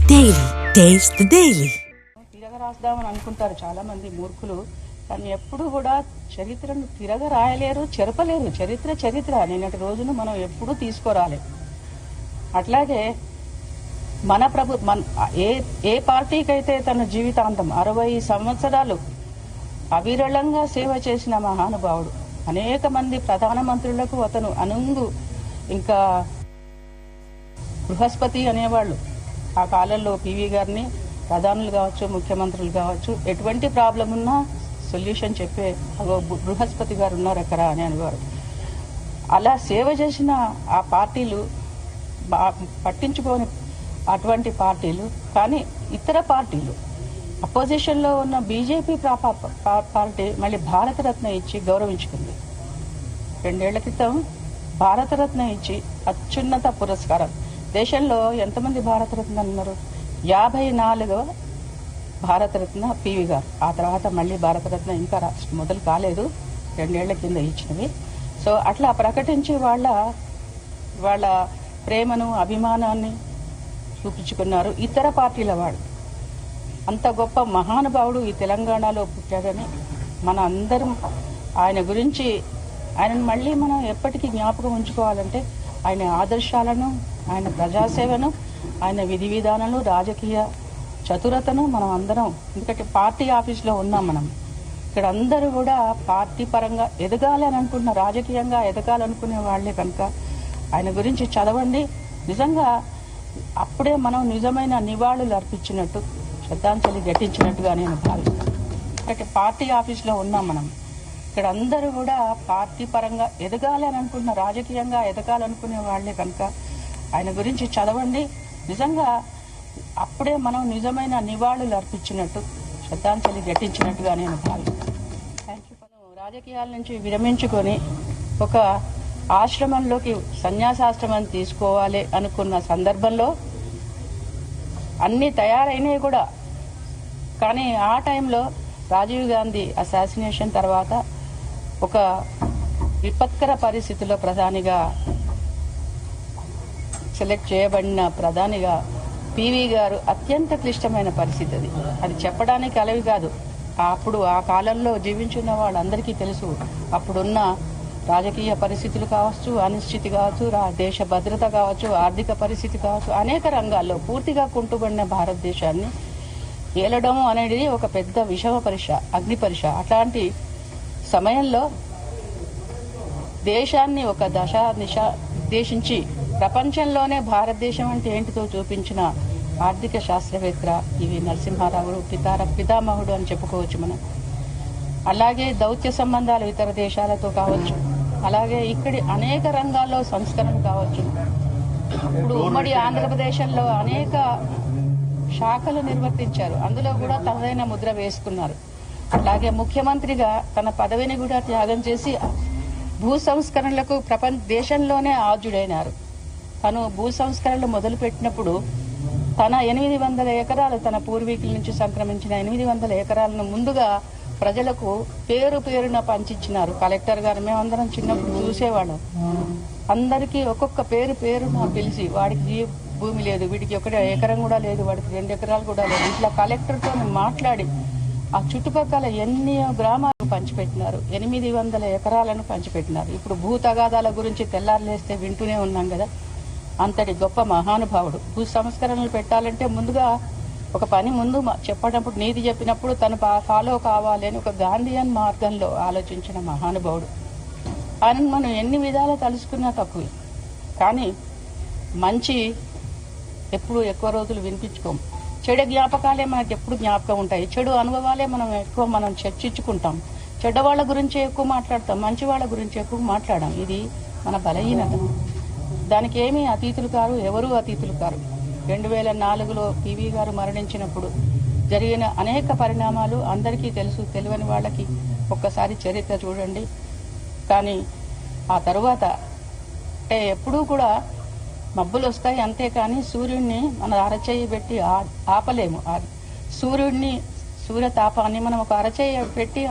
Daily taste daily. తిరగరాద్దామని అనుకుంటారు చాలా మంది మూర్ఖులు. కానీ ఎప్పుడు కూడా చరిత్రను తిరగ రాయలేరు, చెరపలేరు. చరిత్ర నిన్నటి రోజును మనం ఎప్పుడూ తీసుకురాలి. అట్లాగే మన ఏ పార్టీకైతే తన జీవితాంతం 60 సంవత్సరాలు అవిరళంగా సేవ చేసిన మహానుభావుడు, అనేక మంది ప్రధానమంత్రులకు అతను అనుంగు, ఇంకా బృహస్పతి అనేవాళ్ళు. ఆ కాలంలో పివి గారిని ప్రధానులు కావచ్చు, ముఖ్యమంత్రులు కావచ్చు, ఎటువంటి ప్రాబ్లం ఉన్నా సొల్యూషన్ చెప్పే బృహస్పతి గారు ఉన్నారు అక్కడ అని అనేవారు. అలా సేవ చేసిన ఆ పార్టీలు పట్టించుకోని అటువంటి పార్టీలు, కానీ ఇతర పార్టీలు అపోజిషన్లో ఉన్న బీజేపీ పార్టీ మళ్ళీ భారతరత్న ఇచ్చి గౌరవించుకుంది. 2 ఏళ్ల క్రితం భారతరత్న ఇచ్చి అత్యున్నత పురస్కారం. దేశంలో ఎంతమంది భారతరత్న ఉన్నారు? 54వ భారతరత్న పివి గారు. ఆ తర్వాత మళ్ళీ భారతరత్న ఇంకా మొదలు కాలేదు, 2 ఏళ్ల కింద ఇచ్చినవి. సో అట్లా ప్రకటించి వాళ్ళ ప్రేమను, అభిమానాన్ని చూపించుకున్నారు ఇతర పార్టీల వాళ్ళు. అంత గొప్ప మహానుభావుడు ఈ తెలంగాణలో పుట్టాడని మన అందరం ఆయనను మళ్ళీ మనం ఎప్పటికీ జ్ఞాపకం ఉంచుకోవాలంటే ఆయన ఆదర్శాలను, ఆయన ప్రజాసేవను, ఆయన విధి విధానాలు, రాజకీయ చతురతను మనం అందరం, ఎందుకంటే పార్టీ ఆఫీస్లో ఉన్నాం మనం. ఇక్కడ అందరూ కూడా పార్టీ పరంగా ఎదగాలి అని అనుకున్న, రాజకీయంగా ఎదగాలనుకునే వాళ్లే కనుక ఆయన గురించి చదవండి. నిజంగా అప్పుడే మనం నిజమైన నివాళులు అర్పించినట్టు, శ్రద్ధాంజలి ఘటించినట్టుగా నేను భావిస్తాను. ఎందుకంటే పార్టీ ఆఫీస్లో ఉన్నాం మనం. ఇక్కడ అందరూ కూడా పార్టీ పరంగా ఎదగాలి అని అనుకున్న, రాజకీయంగా ఎదగాలనుకునే వాళ్లే కనుక ఆయన గురించి చదవండి. నిజంగా అప్పుడే మనం నిజమైన నివాళులు అర్పించినట్టు, శ్రద్ధాంజలి ఘటించినట్టుగా నేను భావిస్తాను. రాజకీయాల నుంచి విరమించుకొని ఒక ఆశ్రమంలోకి, సన్యాసాశ్రమం తీసుకోవాలి అనుకున్న సందర్భంలో అన్నీ తయారైనవి కూడా. కానీ ఆ టైంలో రాజీవ్ గాంధీ అసాసినేషన్ తర్వాత ఒక విపత్కర పరిస్థితిలో ప్రధానిగా సెలెక్ట్ చేయబడిన ప్రధానిగా పివి గారు అత్యంత క్లిష్టమైన పరిస్థితి అది చెప్పడానికి అలవి కాదు. అప్పుడు ఆ కాలంలో జీవించున్న వాళ్ళందరికీ తెలుసు. అప్పుడున్న రాజకీయ పరిస్థితులు కావచ్చు, అనిశ్చితి కావచ్చు, దేశ భద్రత కావచ్చు, ఆర్థిక పరిస్థితి కావచ్చు, అనేక రంగాల్లో పూర్తిగా కుంటుబడిన భారతదేశాన్ని ఏలడం అనేది ఒక పెద్ద విషమ పరీక్ష, అగ్ని పరీక్ష. అట్లాంటి సమయంలో దేశాన్ని ఒక దిశ నిర్దేశించి ప్రపంచంలోనే భారతదేశం అంటే ఏంటితో చూపించిన ఆర్థిక శాస్త్రవేత్త ఇవి నరసింహారావు పితామహుడు అని చెప్పుకోవచ్చు మనం. అలాగే దౌత్య సంబంధాలు ఇతర దేశాలతో కావచ్చు, అలాగే ఇక్కడి అనేక రంగాల్లో సంస్కరణ కావచ్చు. ఇప్పుడు ఉమ్మడి ఆంధ్రప్రదేశ్లో అనేక శాఖలు నిర్వర్తించారు, అందులో కూడా తనదైన ముద్ర వేసుకున్నారు. అలాగే ముఖ్యమంత్రిగా తన పదవిని కూడా త్యాగం చేసి భూ సంస్కరణలకు దేశంలోనే ఆద్యుడైనారు. తను భూ సంస్కరణలు మొదలుపెట్టినప్పుడు తన 800 ఎకరాలు, తన పూర్వీకుల నుంచి సంక్రమించిన 800 ఎకరాలను ముందుగా ప్రజలకు పేరున పంచిచ్చినారు. కలెక్టర్ గారు మేమందరం చిన్నప్పుడు చూసేవాళ్ళం. అందరికీ ఒక్కొక్క పేరున పిలిచి, వాడికి భూమి లేదు, వీడికి 1 ఎకరం కూడా లేదు, వాడికి 2 ఎకరాలు కూడా లేదు, ఇట్లా కలెక్టర్తో మాట్లాడి ఆ చుట్టుపక్కల ఎన్ని గ్రామాలు పంచిపెట్టినారు. 800 ఎకరాలను పంచిపెట్టినారు. ఇప్పుడు భూ తగాదాల గురించి తెల్లారులేస్తే వింటూనే ఉన్నాం కదా. అంతటి గొప్ప మహానుభావుడు. భూ సంస్కరణలు పెట్టాలంటే ముందుగా ఒక పని ముందు చెప్పినప్పుడు, నీతి చెప్పినప్పుడు తను ఫాలో కావాలి అని ఒక గాంధీయన్ మార్గంలో ఆలోచించిన మహానుభావుడు. ఆయన మనం ఎన్ని విధాలు తలుసుకున్నా తక్కువే. కానీ మంచి ఎప్పుడు ఎక్కువ రోజులు వినిపించుకోము. చెడు జ్ఞాపకాలే మనకి ఎప్పుడు జ్ఞాపకం ఉంటాయి. చెడు అనుభవాలే మనం చర్చించుకుంటాం. చెడ్డవాళ్ల గురించి ఎక్కువ మాట్లాడతాం, మంచి వాళ్ళ గురించి ఎక్కువ మాట్లాడాం. ఇది మన బలహీనత. దానికి ఏమీ అతీతులు కారు, ఎవరూ అతీతులు కారు. 2004లో పివి గారు మరణించినప్పుడు జరిగిన అనేక పరిణామాలు అందరికీ తెలుసు. తెలియని వాళ్ళకి ఒక్కసారి చరిత్ర చూడండి. కానీ ఆ తరువాత అంటే ఎప్పుడూ కూడా మబ్బులు వస్తాయి అంతేకాని సూర్యుడిని మన అరచేయి పెట్టి ఆపలేము. సూర్యతాపాన్ని మనం ఒక అరచేయి పెట్టి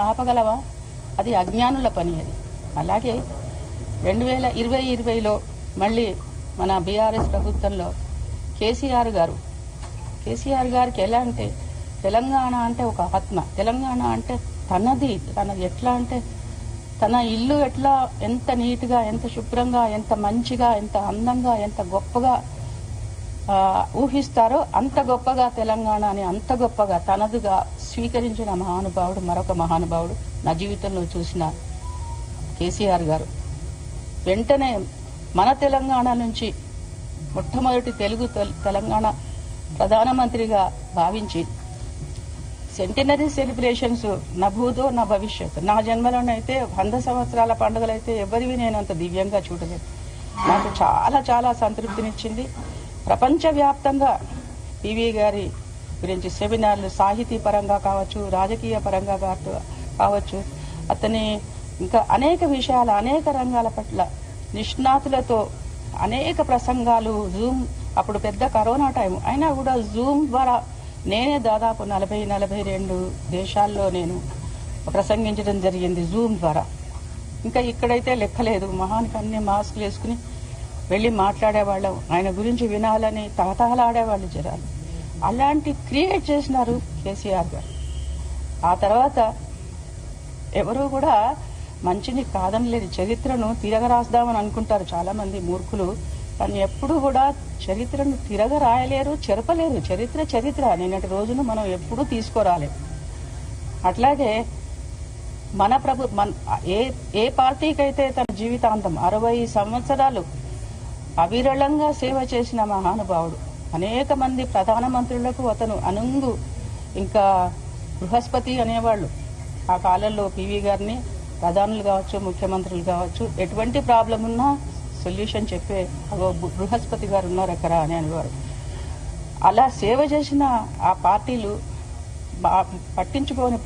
ఆపగలవా? అది అజ్ఞానుల పని. అది అలాగే 2020లో మళ్ళీ మన బీఆర్ఎస్ ప్రభుత్వంలో కేసీఆర్ గారు కేసీఆర్ గారికి ఎలా అంటే తెలంగాణ అంటే ఒక ఆత్మ, తెలంగాణ అంటే తనది ఎట్లా అంటే తన ఇల్లు ఎట్లా ఎంత నీట్గా, ఎంత శుభ్రంగా, ఎంత మంచిగా, ఎంత అందంగా, ఎంత గొప్పగా ఊహిస్తారో అంత గొప్పగా తెలంగాణని అంత గొప్పగా తనదుగా స్వీకరించిన మహానుభావుడు, మరొక మహానుభావుడు నా జీవితంలో చూసిన కేసీఆర్ గారు. వెంటనే మన తెలంగాణ నుంచి మొట్టమొదటి తెలంగాణ ప్రధానమంత్రిగా భావించి సెంటినరీ సెలబ్రేషన్స్ నా భూతో నా భవిష్యత్, నా జన్మలోనైతే 100 సంవత్సరాల పండుగలైతే ఎవరివి నేను అంత దివ్యంగా చూడలేదు. నాకు చాలా చాలా సంతృప్తినిచ్చింది. ప్రపంచవ్యాప్తంగా పివి గారి గురించి సెమినార్లు సాహితీ పరంగా కావచ్చు, రాజకీయ పరంగా కావచ్చు, అతని ఇంకా అనేక విషయాలు, అనేక రంగాల పట్ల నిష్ణాతులతో అనేక ప్రసంగాలు, జూమ్, అప్పుడు పెద్ద కరోనా టైం అయినా కూడా జూమ్ ద్వారా నేనే దాదాపు 40-42 దేశాల్లో నేను ప్రసంగించడం జరిగింది జూమ్ ద్వారా. ఇంకా ఇక్కడైతే లెక్కలేదు, మహానికి అన్ని మాస్కులు వేసుకుని వెళ్ళి మాట్లాడేవాళ్ళం, ఆయన గురించి వినాలని తహతహలాడేవాళ్ళు జనాలు. అలాంటి క్రియేట్ చేసినారు కేసీఆర్ గారు. ఆ తర్వాత ఎవరు కూడా మంచిని కాదనలేదు, చరిత్రను తిరగరాస్తామని అనుకుంటారు చాలా మంది మూర్ఖులు. కానీ ఎప్పుడు కూడా చరిత్రను తిరగ రాయలేరు, చెరపలేరు. చరిత్ర నిన్నటి రోజును మనం ఎప్పుడూ తీసుకురాలేము. అట్లాగే మన ఏ పార్టీకైతే తన జీవితాంతం 60 సంవత్సరాలు అవిరళంగా సేవ చేసిన మహానుభావుడు, అనేక మంది ప్రధానమంత్రులకు అతను అనుంగు, ఇంకా బృహస్పతి అనేవాళ్ళు ఆ కాలంలో పివి గారిని. ప్రధానులు కావచ్చు, ముఖ్యమంత్రులు కావచ్చు, ఎటువంటి ప్రాబ్లం ఉన్నా సొల్యూషన్ చెప్పే బృహస్పతి గారు ఉన్నారు అక్కడ అని అనేవారు. అలా సేవ చేసిన ఆ పార్టీలు పట్టించుకోని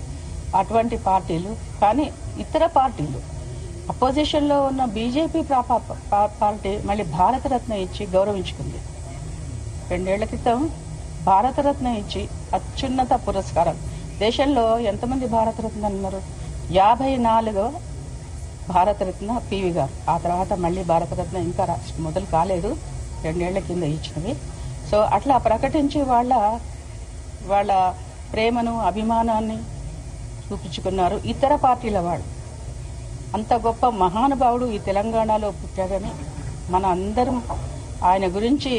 అటువంటి పార్టీలు, కానీ ఇతర పార్టీలు అపోజిషన్లో ఉన్న బీజేపీ పార్టీ మళ్ళీ భారతరత్న ఇచ్చి గౌరవించుకుంది. 2 ఏళ్ల క్రితం భారతరత్న ఇచ్చి అత్యున్నత పురస్కారం. దేశంలో ఎంతమంది భారతరత్న ఉన్నారు? 54వ భారతరత్న పివి గారు. ఆ తర్వాత మళ్ళీ భారతరత్న ఇంకా మొదలు కాలేదు, 2 ఏళ్ల కింద ఇచ్చినవి. సో అట్లా ప్రకటించి వాళ్ళ ప్రేమను, అభిమానాన్ని చూపించుకున్నారు ఇతర పార్టీల వాళ్ళు. అంత గొప్ప మహానుభావుడు ఈ తెలంగాణలో పుట్టాడని మన అందరం ఆయన గురించి,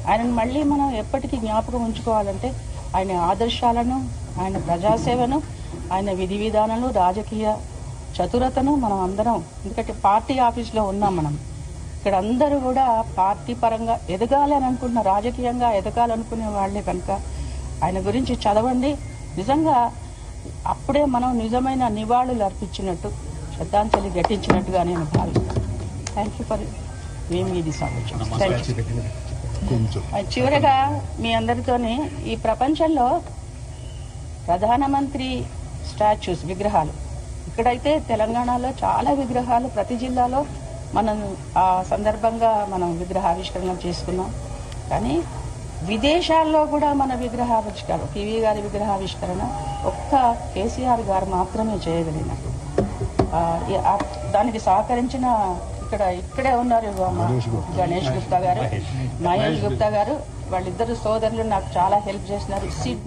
ఆయనను మళ్ళీ మనం ఎప్పటికీ జ్ఞాపకం ఉంచుకోవాలంటే ఆయన ఆదర్శాలను, ఆయన ప్రజాసేవను, ఆయన విధి విధానాలు, రాజకీయ చతురతను మనం అందరం, ఎందుకంటే పార్టీ ఆఫీస్లో ఉన్నాం మనం, ఇక్కడ అందరూ కూడా పార్టీ పరంగా ఎదగాలి అని అనుకున్న, రాజకీయంగా ఎదగాలనుకునే వాళ్లే కనుక ఆయన గురించి చదవండి. నిజంగా అప్పుడే మనం నిజమైన నివాళులు అర్పించినట్టు, శ్రద్ధాంజలి ఘటించినట్టుగా నేను భావిస్తాను. థ్యాంక్ యూ ఫర్ మేము ఇది సమస్య. చివరగా మీ అందరితోని ఈ ప్రపంచంలో ప్రధానమంత్రి స్టాచ్యూస్, విగ్రహాలు, ఇక్కడైతే తెలంగాణలో చాలా విగ్రహాలు ప్రతి జిల్లాలో మనం ఆ సందర్భంగా మనం విగ్రహావిష్కరణ చేసుకున్నాం. కానీ విదేశాల్లో కూడా మన విగ్రహావిష్కరణ, పివి గారి విగ్రహావిష్కరణ ఒక్క కేసీఆర్ గారు మాత్రమే చేయగలిగినట్టు. దానికి సహకరించిన ఇక్కడే ఉన్నారు గణేష్ గుప్తా గారు, మహేష్ గుప్తా గారు, వాళ్ళిద్దరు సోదరులు నాకు చాలా హెల్ప్ చేసినారు. సిడ్నీ